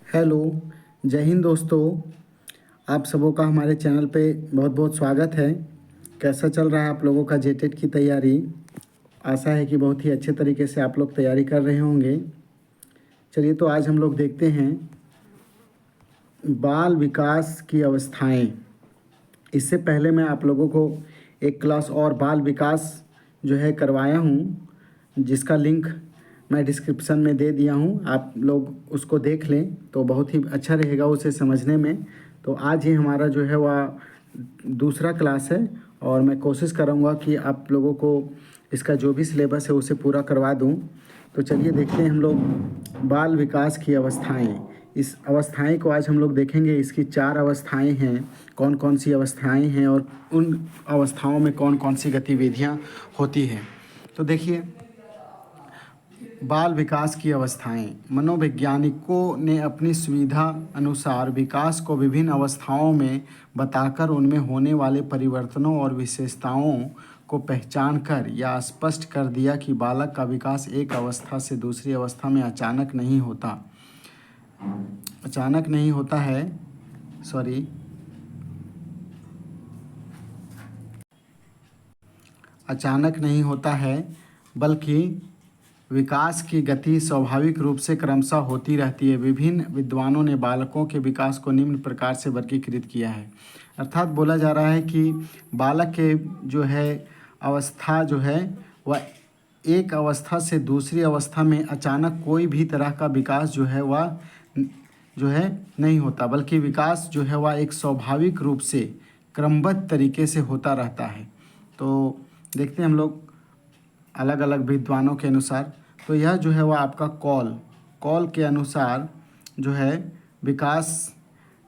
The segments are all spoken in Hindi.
हेलो, जय हिंद दोस्तों। आप सबों का हमारे चैनल पे बहुत बहुत स्वागत है। कैसा चल रहा है आप लोगों का जेटेट की तैयारी? आशा है कि बहुत ही अच्छे तरीके से आप लोग तैयारी कर रहे होंगे। चलिए, तो आज हम लोग देखते हैं बाल विकास की अवस्थाएं। इससे पहले मैं आप लोगों को एक क्लास और बाल विकास जो है करवाया हूँ, जिसका लिंक मैं डिस्क्रिप्शन में दे दिया हूँ। आप लोग उसको देख लें तो बहुत ही अच्छा रहेगा उसे समझने में। तो आज ही हमारा जो है वह दूसरा क्लास है और मैं कोशिश करूँगा कि आप लोगों को इसका जो भी सिलेबस है उसे पूरा करवा दूँ। तो चलिए देखते हैं हम लोग बाल विकास की अवस्थाएं। इस अवस्थाएं को आज हम लोग देखेंगे। इसकी 4 अवस्थाएं हैं, कौन कौन सी अवस्थाएं हैं और उन अवस्थाओं में कौन कौन सी गतिविधियां होती हैं। तो देखिए, बाल विकास की अवस्थाएं। मनोवैज्ञानिकों ने अपनी सुविधा अनुसार विकास को विभिन्न अवस्थाओं में बताकर उनमें होने वाले परिवर्तनों और विशेषताओं को पहचान कर या स्पष्ट कर दिया कि बालक का विकास एक अवस्था से दूसरी अवस्था में अचानक नहीं होता है। अचानक नहीं होता है, बल्कि विकास की गति स्वाभाविक रूप से क्रमशः होती रहती है। विभिन्न विद्वानों ने बालकों के विकास को निम्न प्रकार से वर्गीकृत किया है। अर्थात बोला जा रहा है कि बालक के जो है अवस्था जो है वह एक अवस्था से दूसरी अवस्था में अचानक कोई भी तरह का विकास जो है वह नहीं होता, बल्कि विकास जो है वह एक स्वाभाविक रूप से क्रमबद्ध तरीके से होता रहता है। तो देखते हैं हम लोग अलग अलग विद्वानों के अनुसार। तो यह जो है वह आपका कॉल के अनुसार जो है विकास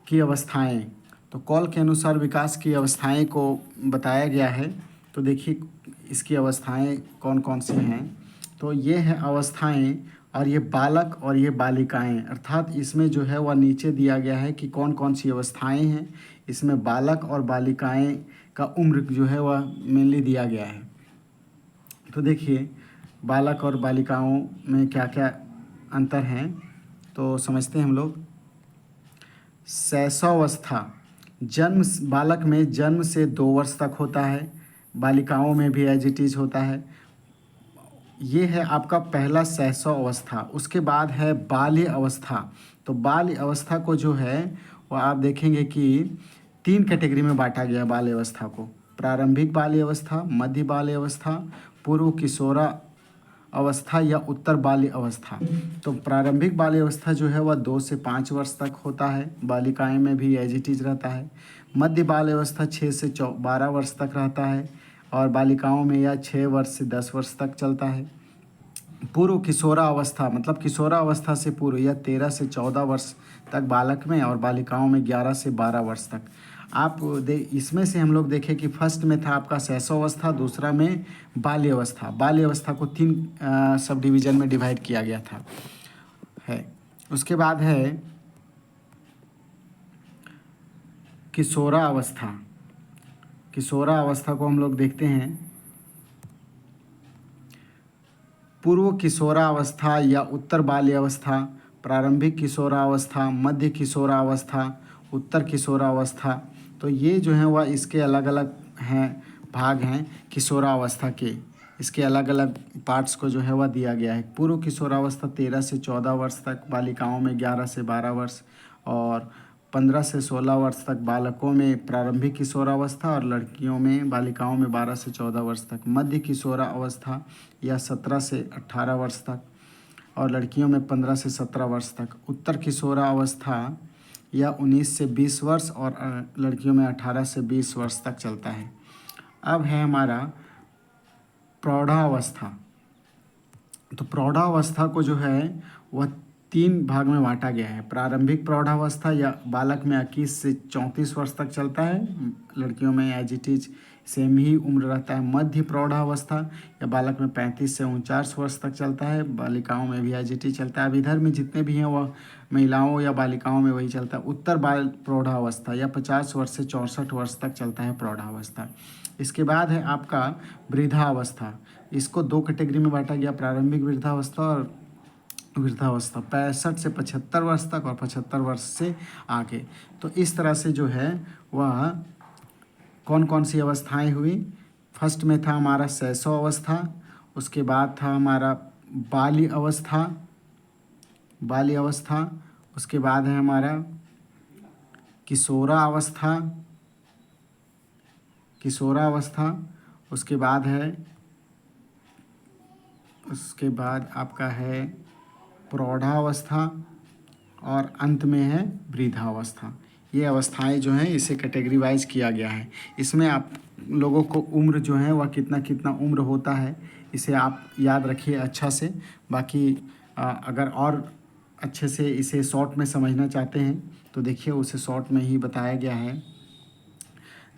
की अवस्थाएं। तो कॉल के अनुसार विकास की अवस्थाएं को बताया गया है। तो देखिए इसकी अवस्थाएं कौन कौन सी हैं। तो ये है अवस्थाएं, और ये बालक और ये बालिकाएं। अर्थात इसमें जो है वह नीचे दिया गया है कि कौन कौन सी अवस्थाएं हैं। इसमें बालक और बालिकाएं का उम्र जो है वह मेनली दिया गया है। तो देखिए बालक और बालिकाओं में क्या क्या अंतर हैं, तो समझते हैं हम लोग। शैशवावस्था, बालक में जन्म से 2 वर्ष तक होता है। बालिकाओं में भी एज इट इज होता है। ये है आपका पहला शैशव अवस्था। उसके बाद है बाल्य अवस्था। तो बाल्य अवस्था को जो है वो आप देखेंगे कि 3 कैटेगरी में बांटा गया बाल्य अवस्था को। प्रारंभिक बाल्य अवस्था, मध्य बाल्य अवस्था, पूर्व किशोरा अवस्था या उत्तर बाल्य अवस्था। तो प्रारंभिक बाल्य अवस्था जो है वह 2 से 5 वर्ष तक होता है। बालिकाएं में भी एज इट इज रहता है। मध्य बाल्य अवस्था 6 से 12 वर्ष तक रहता है और बालिकाओं में यह 6 वर्ष से 10 वर्ष तक चलता है। पूर्व किशोरा अवस्था मतलब किशोरा अवस्था से पूर्व यह 13 से 14 वर्ष तक बालक में और बालिकाओं में 11 से 12 वर्ष तक। इसमें से हम लोग देखें कि फर्स्ट में था आपका शैशवावस्था, दूसरा में बाल्य अवस्था। बाल्य अवस्था को 3 सब डिवीजन में डिवाइड किया गया था है। उसके बाद है किशोरा अवस्था। किशोरा अवस्था को हम लोग देखते हैं। पूर्व किशोरावस्था या उत्तर बाल्यावस्था, प्रारंभिक किशोरावस्था, मध्य किशोरावस्था, उत्तर किशोरावस्था। तो ये जो है वह इसके अलग अलग हैं, भाग हैं किशोरावस्था के। इसके अलग अलग पार्ट्स को जो है वह दिया गया है। पूर्व किशोरावस्था 13 से 14 वर्ष तक, बालिकाओं में 11 से 12 वर्ष और 15 से 16 वर्ष तक बालकों में प्रारंभिक किशोरावस्था और लड़कियों में बालिकाओं में 12 से 14 वर्ष तक। मध्य किशोरावस्था या 17 से 18 वर्ष तक और लड़कियों में 15 से 17 वर्ष तक। उत्तर किशोरावस्था या 19 से 20 वर्ष और लड़कियों में 18 से 20 वर्ष तक चलता है। अब है हमारा प्रौढ़ावस्था। तो प्रौढ़ावस्था को जो है वह 3 भाग में बांटा गया है। प्रारंभिक प्रौढ़ावस्था या बालक में 21 से 34 वर्ष तक चलता है, लड़कियों में एज इट इज सेम ही उम्र रहता है। मध्य प्रौढ़ावस्था या बालक में 35 से 49 वर्ष तक चलता है, बालिकाओं में भी एज इट इज चलता है। अब इधर में जितने भी हैं वह महिलाओं या बालिकाओं में वही चलता है। उत्तर बाल प्रौढ़ावस्था या 50 वर्ष से 64 वर्ष तक चलता है प्रौढ़ावस्था। इसके बाद है आपका वृद्धावस्था। इसको 2 कैटेगरी में बांटा गया, प्रारंभिक वृद्धावस्था और वृद्धावस्था 65 से 75 वर्ष तक और 75 वर्ष से आगे। तो इस तरह से जो है वह कौन कौन सी अवस्थाएं हुई। फर्स्ट में था हमारा शैशव अवस्था, उसके बाद था हमारा बाल्य अवस्था, उसके बाद है हमारा किशोरावस्था, उसके बाद आपका है प्रौढ़ावस्था और अंत में है वृद्धावस्था। ये अवस्थाएं जो हैं इसे कैटेगरीवाइज किया गया है। इसमें आप लोगों को उम्र जो है वह कितना कितना उम्र होता है इसे आप याद रखिए अच्छा से। बाकी अगर और अच्छे से इसे शॉर्ट में समझना चाहते हैं तो देखिए उसे शॉर्ट में ही बताया गया है।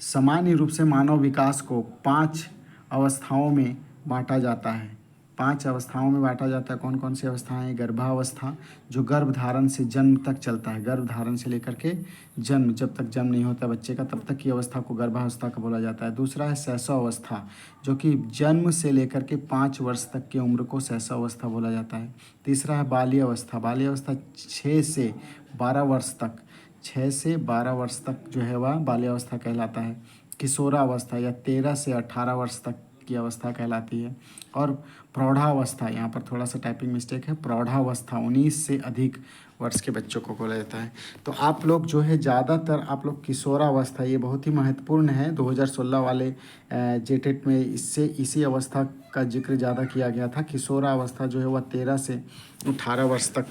सामान्य रूप से मानव विकास को 5 अवस्थाओं में बांटा जाता है। 5 अवस्थाओं में बांटा जाता है। कौन कौन सी अवस्थाएं? गर्भावस्था, जो गर्भधारण से जन्म तक चलता है, गर्भधारण से लेकर के जन्म, जब तक जन्म नहीं होता बच्चे का तब तक की अवस्था को गर्भावस्था का बोला जाता है। दूसरा है शैशव अवस्था, जो कि जन्म से लेकर के 5 वर्ष तक की उम्र को शैशव अवस्था बोला जाता है। तीसरा है बाल्य अवस्था, 6 से 12 वर्ष तक, 6 से 12 वर्ष तक जो है वह बाल्यावस्था कहलाता है। किशोरावस्था या 13 से 18 वर्ष तक की अवस्था कहलाती है। और प्रौढ़ावस्था, यहाँ पर थोड़ा सा टाइपिंग मिस्टेक है, प्रौढ़ावस्था 19 से अधिक वर्ष के बच्चों को बोला जाता है। तो आप लोग जो है ज़्यादातर आप लोग किशोरावस्था, ये बहुत ही महत्वपूर्ण है। 2016 वाले जेटेट में इसी अवस्था का जिक्र ज़्यादा किया गया था। किशोरावस्था जो है वह 13 से 18 वर्ष तक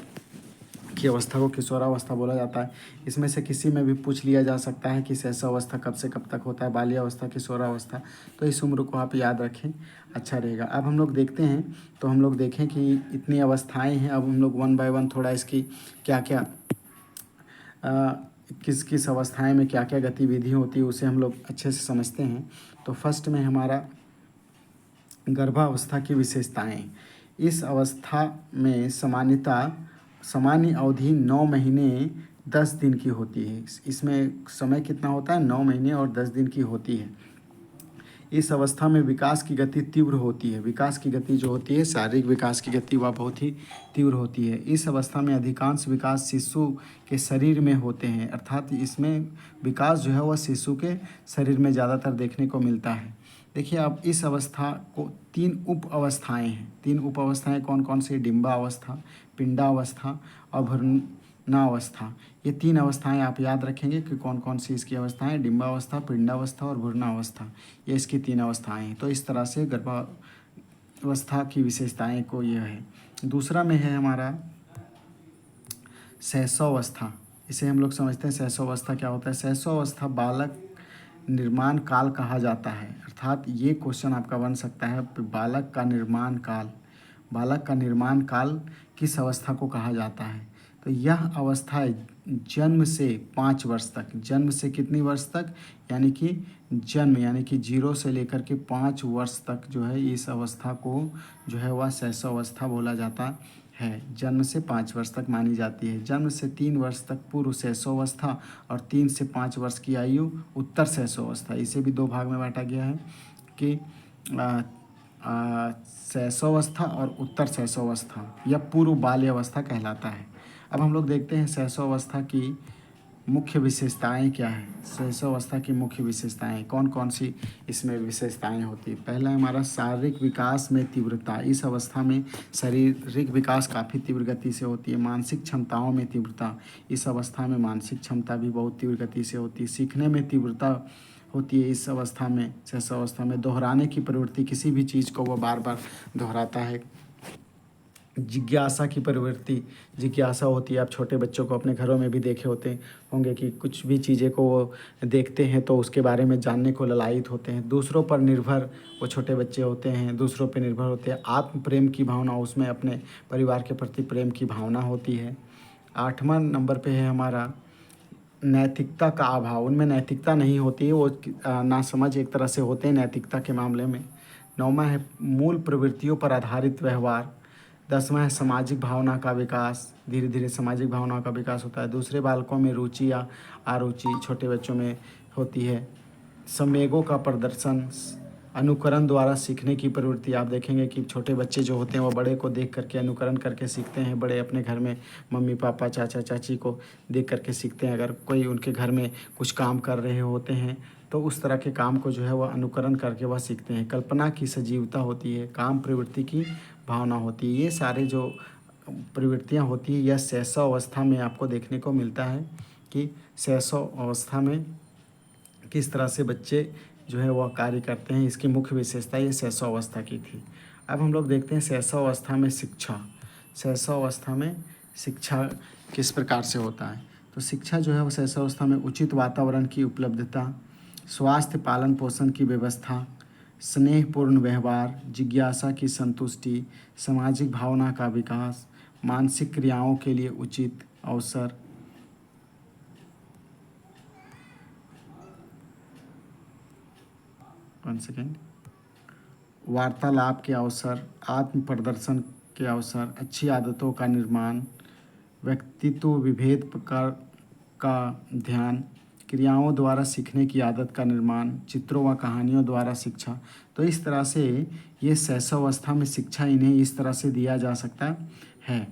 की अवस्था को किशोरावस्था बोला जाता है। इसमें से किसी में भी पूछ लिया जा सकता है कि शैशव अवस्था कब से कब तक होता है, बाल्यावस्था, किशोरावस्था, तो इस उम्र को आप याद रखें, अच्छा रहेगा। अब हम लोग देखते हैं, तो हम लोग देखें कि इतनी अवस्थाएं हैं। अब हम लोग 1 बाय 1 थोड़ा इसकी क्या क्या किस किस अवस्थाएं में क्या क्या गतिविधि होती है उसे हम लोग अच्छे से समझते हैं। तो फर्स्ट में हमारा गर्भावस्था की विशेषताएं। इस अवस्था में सामान्य अवधि 9 महीने 10 दिन की होती है। इसमें समय कितना होता है? 9 महीने और 10 दिन की होती है। इस अवस्था में विकास की गति तीव्र होती है। विकास की गति जो होती है, शारीरिक विकास की गति, वह बहुत ही तीव्र होती है। इस अवस्था में अधिकांश विकास शिशु के शरीर में होते हैं, अर्थात इसमें विकास जो है वह शिशु के शरीर में ज़्यादातर देखने को मिलता है। देखिए अब इस अवस्था को 3 उप अवस्थाएँ हैं। 3 उप अवस्थाएँ कौन कौन सी? डिम्बावस्था, पिंडावस्था और भ्रूणावस्था। ये 3 अवस्थाएं आप याद रखेंगे कि कौन कौन सी इसकी अवस्थाएं, डिम्बावस्था, पिंडावस्था और भ्रूणावस्था, ये इसकी 3 अवस्थाएं हैं। तो इस तरह से गर्भावस्था की विशेषताएं को यह है। दूसरा में है हमारा शैशवावस्था। इसे हम लोग समझते हैं शैशवावस्था क्या होता है। शैशवावस्था बालक निर्माण काल कहा जाता है, अर्थात ये क्वेश्चन आपका बन सकता है, बालक का निर्माण काल किस अवस्था को कहा जाता है। तो यह अवस्था जन्म से 5 वर्ष तक, जन्म से कितनी वर्ष तक, यानी कि 0 से लेकर के 5 वर्ष तक जो है इस अवस्था को जो है वह शैशवावस्था बोला जाता है। जन्म से 5 वर्ष तक मानी जाती है। जन्म से 3 वर्ष तक पूर्व शैशवावस्था और 3 से 5 वर्ष की आयु उत्तर शैशवावस्था। इसे भी 2 भाग में बांटा गया है कि शैशवावस्था और उत्तर शैशवावस्था, या पूर्व बाल्यावस्था कहलाता है। अब हम लोग देखते हैं शैशवावस्था की मुख्य विशेषताएं क्या है। शैशवावस्था की मुख्य विशेषताएं कौन कौन सी इसमें विशेषताएं होती है। पहला हमारा शारीरिक विकास में तीव्रता। इस अवस्था में शारीरिक विकास काफ़ी तीव्र गति से होती है। मानसिक क्षमताओं में तीव्रता। इस अवस्था में मानसिक क्षमता भी बहुत तीव्र गति से होती है। सीखने में तीव्रता होती है इस अवस्था में, शैशवावस्था में। दोहराने की प्रवृत्ति, किसी भी चीज़ को वो बार बार दोहराता है। जिज्ञासा की प्रवृत्ति, जिज्ञासा होती है। आप छोटे बच्चों को अपने घरों में भी देखे होंगे कि कुछ भी चीज़ें को वो देखते हैं तो उसके बारे में जानने को ललायित होते हैं। दूसरों पर निर्भर वो छोटे बच्चे होते हैं, दूसरों पर निर्भर होते हैं। आत्म प्रेम की भावना, उसमें अपने परिवार के प्रति प्रेम की भावना होती है। 8वां नंबर पे है हमारा नैतिकता का अभाव। उनमें नैतिकता नहीं होती है, वो नासमझ एक तरह से होते हैं नैतिकता के मामले में। 9वां है मूल प्रवृत्तियों पर आधारित व्यवहार। 10वां है सामाजिक भावना का विकास। धीरे धीरे सामाजिक भावना का विकास होता है। दूसरे बालकों में रुचि या अरुचि छोटे बच्चों में होती है। संवेगों का प्रदर्शन, अनुकरण द्वारा सीखने की प्रवृत्ति, आप देखेंगे कि छोटे बच्चे जो होते हैं वो बड़े को देख करके अनुकरण करके सीखते हैं। बड़े अपने घर में मम्मी पापा चाचा चाची को देख करके सीखते हैं। अगर कोई उनके घर में कुछ काम कर रहे होते हैं तो उस तरह के काम को जो है वह अनुकरण करके वह सीखते हैं। कल्पना की सजीवता होती है, काम प्रवृत्ति की भावना होती है। ये सारे जो प्रवृत्तियाँ होती है यह शैशव अवस्था में आपको देखने को मिलता है कि शैशव अवस्था में किस तरह से बच्चे जो है वह कार्य करते हैं। इसकी मुख्य विशेषता ये शैशव अवस्था की थी। अब हम लोग देखते हैं शैशव अवस्था में शिक्षा। शैशव अवस्था में शिक्षा किस प्रकार से होता है। तो शिक्षा जो है वह शैशव अवस्था में उचित वातावरण की उपलब्धता, स्वास्थ्य पालन पोषण की व्यवस्था, स्नेहपूर्ण व्यवहार, जिज्ञासा की संतुष्टि, सामाजिक भावना का विकास, मानसिक क्रियाओं के लिए उचित अवसर, वन सेकेंड, वार्तालाप के अवसर, आत्म प्रदर्शन के अवसर, अच्छी आदतों का निर्माण, व्यक्तित्व विभेद प्रकार का ध्यान, क्रियाओं द्वारा सीखने की आदत का निर्माण, चित्रों व कहानियों द्वारा शिक्षा। तो इस तरह से ये शैशव अवस्था में शिक्षा इन्हें इस तरह से दिया जा सकता है।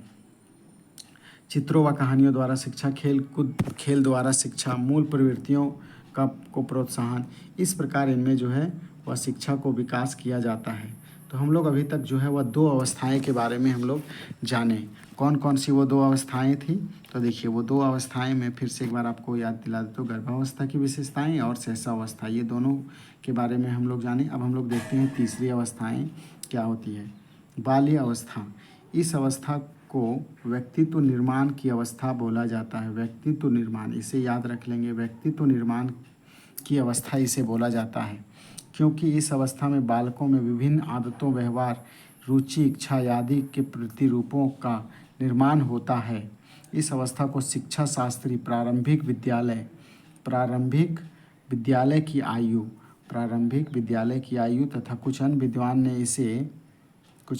चित्रों व कहानियों द्वारा शिक्षा, खेल कूद खेल द्वारा शिक्षा, मूल प्रवृत्तियों का को प्रोत्साहन। इस प्रकार इनमें जो है वह शिक्षा को विकास किया जाता है। तो हम लोग अभी तक जो है वह 2 अवस्थाएं के बारे में हम लोग जाने। कौन कौन सी वो 2 अवस्थाएं थी। तो देखिए वो 2 अवस्थाएं मैं फिर से एक बार आपको याद दिला देता हूँ। गर्भावस्था की विशेषताएं और शैशवावस्था, ये दोनों के बारे में हम लोग जाने। अब हम लोग देखते हैं तीसरी अवस्थाएं क्या होती है। बाल्य अवस्था। इस अवस्था को व्यक्तित्व निर्माण की अवस्था बोला जाता है। व्यक्तित्व निर्माण, इसे याद रख लेंगे, व्यक्तित्व निर्माण की अवस्था इसे बोला जाता है, क्योंकि इस अवस्था में बालकों में विभिन्न आदतों, व्यवहार, रुचि, इच्छा आदि के प्रतिरूपों का निर्माण होता है। इस अवस्था को शिक्षा शास्त्री प्रारंभिक विद्यालय की आयु तथा कुछ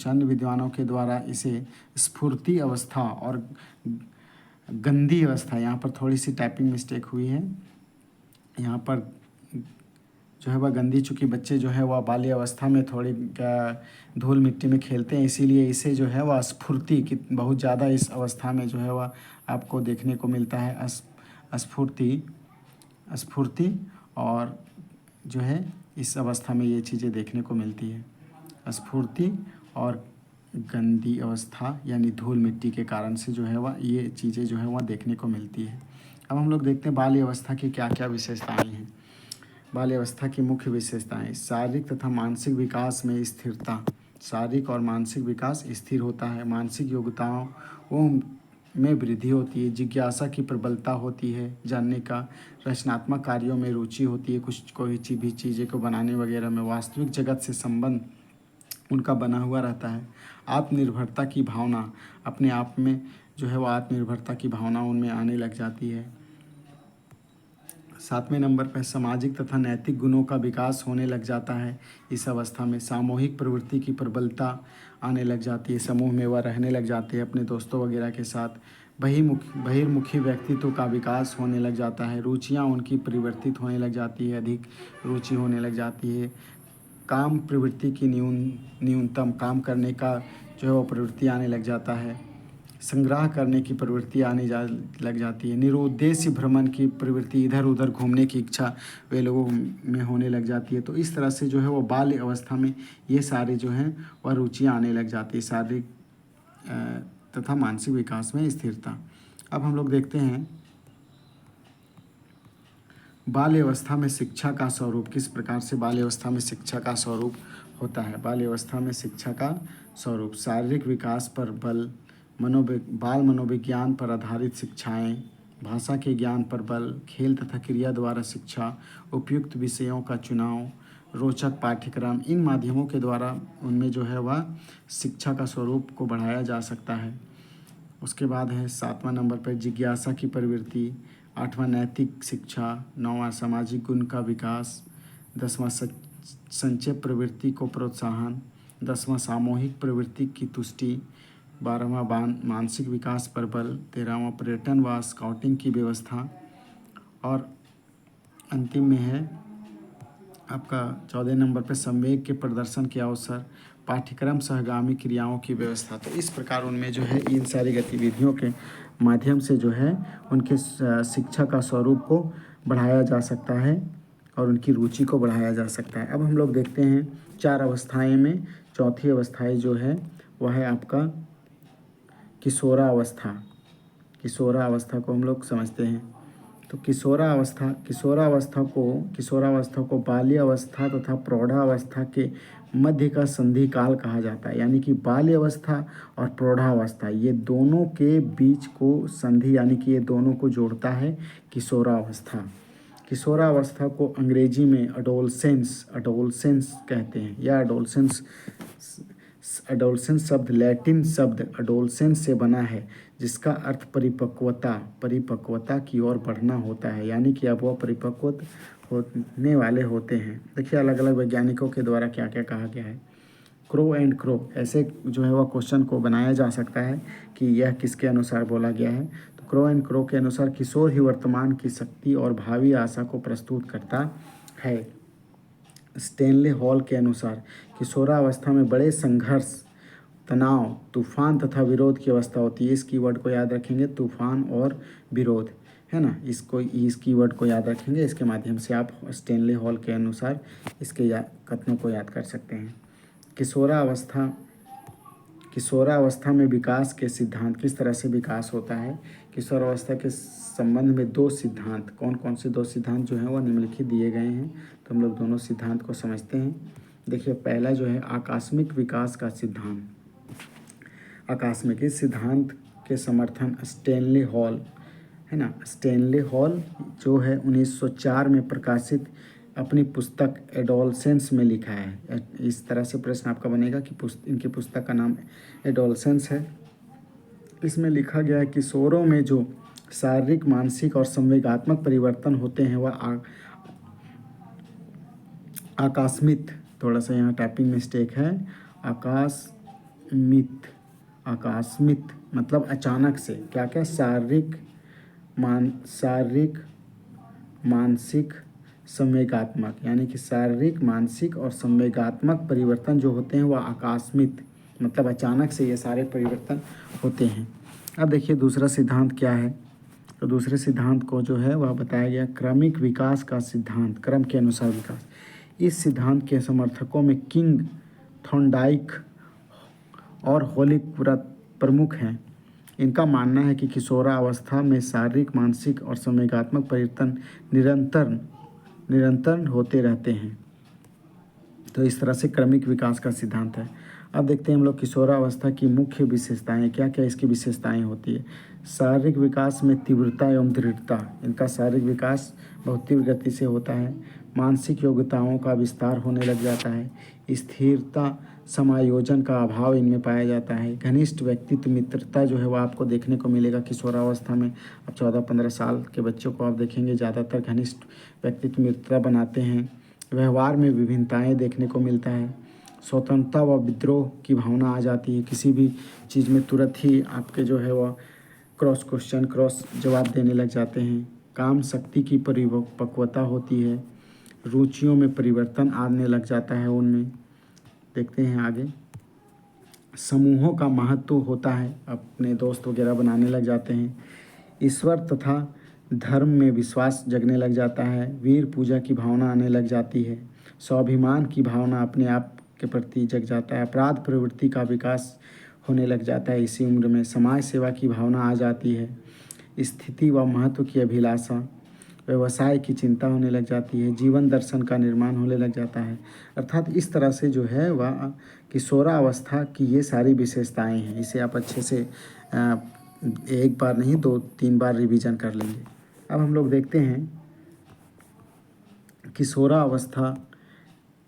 अन्य विद्वानों के द्वारा इसे स्फूर्ति अवस्था और गंदी अवस्था, यहाँ पर थोड़ी सी टाइपिंग मिस्टेक हुई है, यहाँ पर जो है वह गंदी, चूँकि बच्चे जो है वह बाल्य अवस्था में थोड़ी धूल मिट्टी में खेलते हैं, इसीलिए इसे जो है वह स्फूर्ति की बहुत ज़्यादा इस अवस्था में जो है वह आपको देखने को मिलता है। स्फूर्ति और जो है इस अवस्था में ये चीज़ें देखने को मिलती है। स्फूर्ति और गंदी अवस्था यानी धूल मिट्टी के कारण से जो है वह ये चीज़ें जो है वह देखने को मिलती है। अब हम लोग देखते हैं बाल्य अवस्था की क्या क्या विशेषताएं हैं। बाल्य अवस्था की मुख्य विशेषताएं, शारीरिक तथा मानसिक विकास में स्थिरता। शारीरिक और मानसिक विकास स्थिर होता है। मानसिक योग्यताओं में वृद्धि होती है। जिज्ञासा की प्रबलता होती है, जानने का। रचनात्मक कार्यों में रुचि होती है, कोई भी चीज़ें को बनाने वगैरह में। वास्तविक जगत से संबंध उनका बना हुआ रहता है। आत्मनिर्भरता की भावना, अपने आप में जो है वो आत्मनिर्भरता की भावना उनमें आने लग जाती है। 7वें नंबर पर सामाजिक तथा नैतिक गुणों का विकास होने लग जाता है। इस अवस्था में सामूहिक प्रवृत्ति की प्रबलता आने लग जाती है। समूह में वह रहने लग जाते हैं अपने दोस्तों वगैरह के साथ। बहिर्मुखी व्यक्तित्व का विकास होने लग जाता है। रुचियाँ उनकी परिवर्तित होने लग जाती है, अधिक रुचि होने लग जाती है। काम प्रवृत्ति की न्यूनतम, काम करने का जो है वो प्रवृत्ति आने लग जाता है। संग्रह करने की प्रवृत्ति लग जाती है। निरुद्देश्य भ्रमण की प्रवृत्ति, इधर उधर घूमने की इच्छा वे लोगों में होने लग जाती है। तो इस तरह से जो है वो बाल्य अवस्था में ये सारे जो हैं वह रुचियाँ आने लग जाती है। शारीरिक तथा मानसिक विकास में स्थिरता। अब हम लोग देखते हैं बाल्य अवस्था में शिक्षा का स्वरूप, किस प्रकार से बाल्य अवस्था में शिक्षा का स्वरूप होता है। बाल्य अवस्था में शिक्षा का स्वरूप, शारीरिक विकास पर बल, बाल मनोविज्ञान पर आधारित शिक्षाएं, भाषा के ज्ञान पर बल, खेल तथा क्रिया द्वारा शिक्षा, उपयुक्त विषयों का चुनाव, रोचक पाठ्यक्रम, इन माध्यमों के द्वारा उनमें जो है वह शिक्षा का स्वरूप को बढ़ाया जा सकता है। उसके बाद है 7वां नंबर पर जिज्ञासा की प्रवृत्ति, 8वां नैतिक शिक्षा, 9वां सामाजिक गुण का विकास, 10वां संचय प्रवृत्ति को प्रोत्साहन, 10वां सामूहिक प्रवृत्ति की तुष्टि, 12वां मानसिक विकास पर बल, 13वां पर्यटन व स्काउटिंग की व्यवस्था और अंतिम में है आपका 14 नंबर पे संवेग के प्रदर्शन के अवसर, पाठ्यक्रम सहगामी क्रियाओं की व्यवस्था। तो इस प्रकार उनमें जो है इन सारी गतिविधियों के माध्यम से जो है उनके शिक्षा का स्वरूप को बढ़ाया जा सकता है और उनकी रुचि को बढ़ाया जा सकता है। अब हम लोग देखते हैं 4 अवस्थाएं में चौथी अवस्थाएं जो है वह है आपका किशोरावस्था। किशोरावस्था को हम लोग समझते हैं। तो किशोरावस्था को बाल्य अवस्था तथा प्रौढ़ावस्था के मध्य का संधि काल कहा जाता है। यानी कि बाल्य अवस्था और प्रौढ़ावस्था ये दोनों के बीच को संधि यानी कि ये दोनों को जोड़ता है किशोरावस्था। किशोरावस्था को अंग्रेजी में अडोलसेंस कहते हैं। यह अडोलसेंस शब्द लैटिन शब्द अडोलसेंस से बना है, जिसका अर्थ परिपक्वता की ओर बढ़ना होता है। यानी कि अब वह परिपक्व होने वाले होते हैं। देखिए अलग अलग वैज्ञानिकों के द्वारा क्या क्या कहा गया है। क्रो एंड क्रो ऐसे जो है वह क्वेश्चन को बनाया जा सकता है कि यह किसके अनुसार बोला गया है। तो क्रो एंड क्रो के अनुसार किशोर ही वर्तमान की शक्ति और भावी आशा को प्रस्तुत करता है। स्टेनले हॉल के अनुसार किशोरावस्था में बड़े संघर्ष, तनाव, तूफान तथा विरोध की अवस्था होती है। इस कीवर्ड को याद रखेंगे, तूफान और विरोध, है ना। इस कीवर्ड को याद रखेंगे। इसके माध्यम से आप स्टेनले हॉल के अनुसार इसके कथनों को याद कर सकते हैं। किशोरावस्था में विकास के सिद्धांत, किस तरह से विकास होता है। किशोरावस्था के संबंध में 2 सिद्धांत, कौन कौन से 2 सिद्धांत जो हैं वह निम्नलिखित दिए गए हैं। तो हम लोग दोनों सिद्धांत को समझते हैं। देखिए पहला जो है आकस्मिक विकास का सिद्धांत। आकस्मिक इस सिद्धांत के समर्थन स्टेनले हॉल, है ना, स्टेनले हॉल जो है 1904 में प्रकाशित अपनी पुस्तक एडोलसेंस में लिखा है। इस तरह से प्रश्न आपका बनेगा कि इनकी पुस्तक का नाम एडोलसेंस है। इसमें लिखा गया है कि किशोरों में जो शारीरिक, मानसिक और संवेगात्मक परिवर्तन होते हैं वह आकस्मिक, थोड़ा सा यहाँ टाइपिंग मिस्टेक है, आकस्मिक मतलब अचानक से, क्या क्या शारीरिक, मानसिक, संवेगात्मक, यानी कि शारीरिक, मानसिक और संवेगात्मक परिवर्तन जो होते हैं वह आकस्मिक मतलब अचानक से ये सारे परिवर्तन होते हैं। अब देखिए दूसरा सिद्धांत क्या है। तो दूसरे सिद्धांत को जो है वह बताया गया क्रमिक विकास का सिद्धांत, क्रम के अनुसार विकास। इस सिद्धांत के समर्थकों में किंग, थॉर्नडाइक और होलिकवर्थ प्रमुख हैं। इनका मानना है कि किशोरावस्था में शारीरिक, मानसिक और संवेगात्मक परिवर्तन निरंतर होते रहते हैं। तो इस तरह से क्रमिक विकास का सिद्धांत है। अब देखते हैं हम लोग किशोरावस्था की मुख्य विशेषताएं, क्या क्या इसकी विशेषताएं होती है। शारीरिक विकास में तीव्रता एवं दृढ़ता, इनका शारीरिक विकास बहुत तीव्र गति से होता है। मानसिक योग्यताओं का विस्तार होने लग जाता है। स्थिरता, समायोजन का अभाव इनमें पाया जाता है। घनिष्ठ व्यक्तित्व, मित्रता जो है वो आपको देखने को मिलेगा किशोरावस्था में। अब 14-15 साल के बच्चों को आप देखेंगे ज़्यादातर घनिष्ठ व्यक्तित्व, मित्रता बनाते हैं। व्यवहार में विभिन्नताएं देखने को मिलता है। स्वतंत्रता व विद्रोह की भावना आ जाती है। किसी भी चीज़ में तुरंत ही आपके जो है वह क्रॉस जवाब देने लग जाते हैं। काम शक्ति की परिपक्वता होती है। रुचियों में परिवर्तन आने लग जाता है उनमें। देखते हैं आगे। समूहों का महत्व होता है, अपने दोस्त वगैरह बनाने लग जाते हैं। ईश्वर तथा धर्म में विश्वास जगने लग जाता है। वीर पूजा की भावना आने लग जाती है। स्वाभिमान की भावना अपने आप के प्रति जग जाता है। अपराध प्रवृत्ति का विकास होने लग जाता है इसी उम्र में। समाज सेवा की भावना आ जाती है। स्थिति व महत्व की अभिलाषा, व्यवसाय की चिंता होने लग जाती है। जीवन दर्शन का निर्माण होने लग जाता है। अर्थात इस तरह से जो है वह किशोरावस्था की ये सारी विशेषताएं हैं। इसे आप अच्छे से एक बार नहीं 2-3 बार रिवीजन कर लेंगे। अब हम लोग देखते हैं किशोरावस्था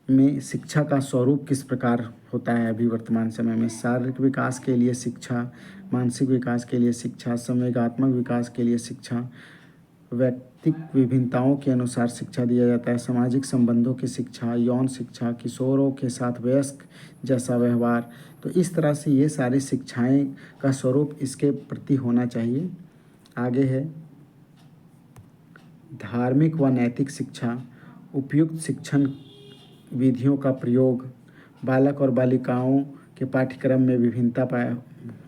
में शिक्षा का स्वरूप किस प्रकार होता है। अभी वर्तमान समय में शारीरिक विकास के लिए शिक्षा, मानसिक विकास के लिए शिक्षा, संवेगात्मक विकास के लिए शिक्षा, व्यक्तिक विभिन्नताओं के अनुसार शिक्षा दिया जाता है। सामाजिक संबंधों की शिक्षा, यौन शिक्षा, किशोरों के साथ वयस्क जैसा व्यवहार। तो इस तरह से ये सारी शिक्षाएं का स्वरूप इसके प्रति होना चाहिए। आगे है धार्मिक व नैतिक शिक्षा, उपयुक्त शिक्षण विधियों का प्रयोग, बालक और बालिकाओं के पाठ्यक्रम में विभिन्नता पाया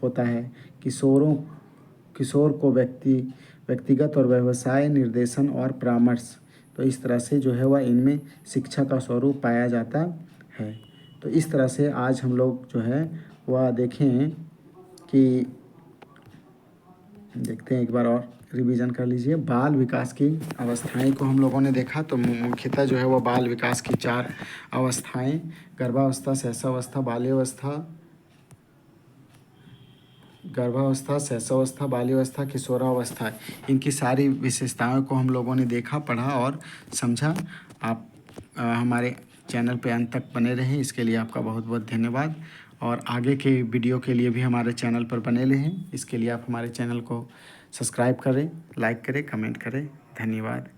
होता है। किशोर को व्यक्तिगत और व्यवसाय निर्देशन और परामर्श, तो इस तरह से जो है वह इनमें शिक्षा का स्वरूप पाया जाता है। तो इस तरह से आज हम लोग जो है वह देखें कि देखते हैं, एक बार और रिवीजन कर लीजिए। बाल विकास की अवस्थाएं को हम लोगों ने देखा, तो मुख्यतः जो है वह बाल विकास की 4 अवस्थाएं, गर्भावस्था, शैशवावस्था, शैशवावस्था, बाल्यावस्था, किशोरावस्था, इनकी सारी विशेषताओं को हम लोगों ने देखा, पढ़ा और समझा। आप हमारे चैनल पे अंत तक बने रहें, इसके लिए आपका बहुत बहुत धन्यवाद। और आगे के वीडियो के लिए भी हमारे चैनल पर बने रहें, इसके लिए आप हमारे चैनल को सब्सक्राइब करें, लाइक करें, कमेंट करें। धन्यवाद।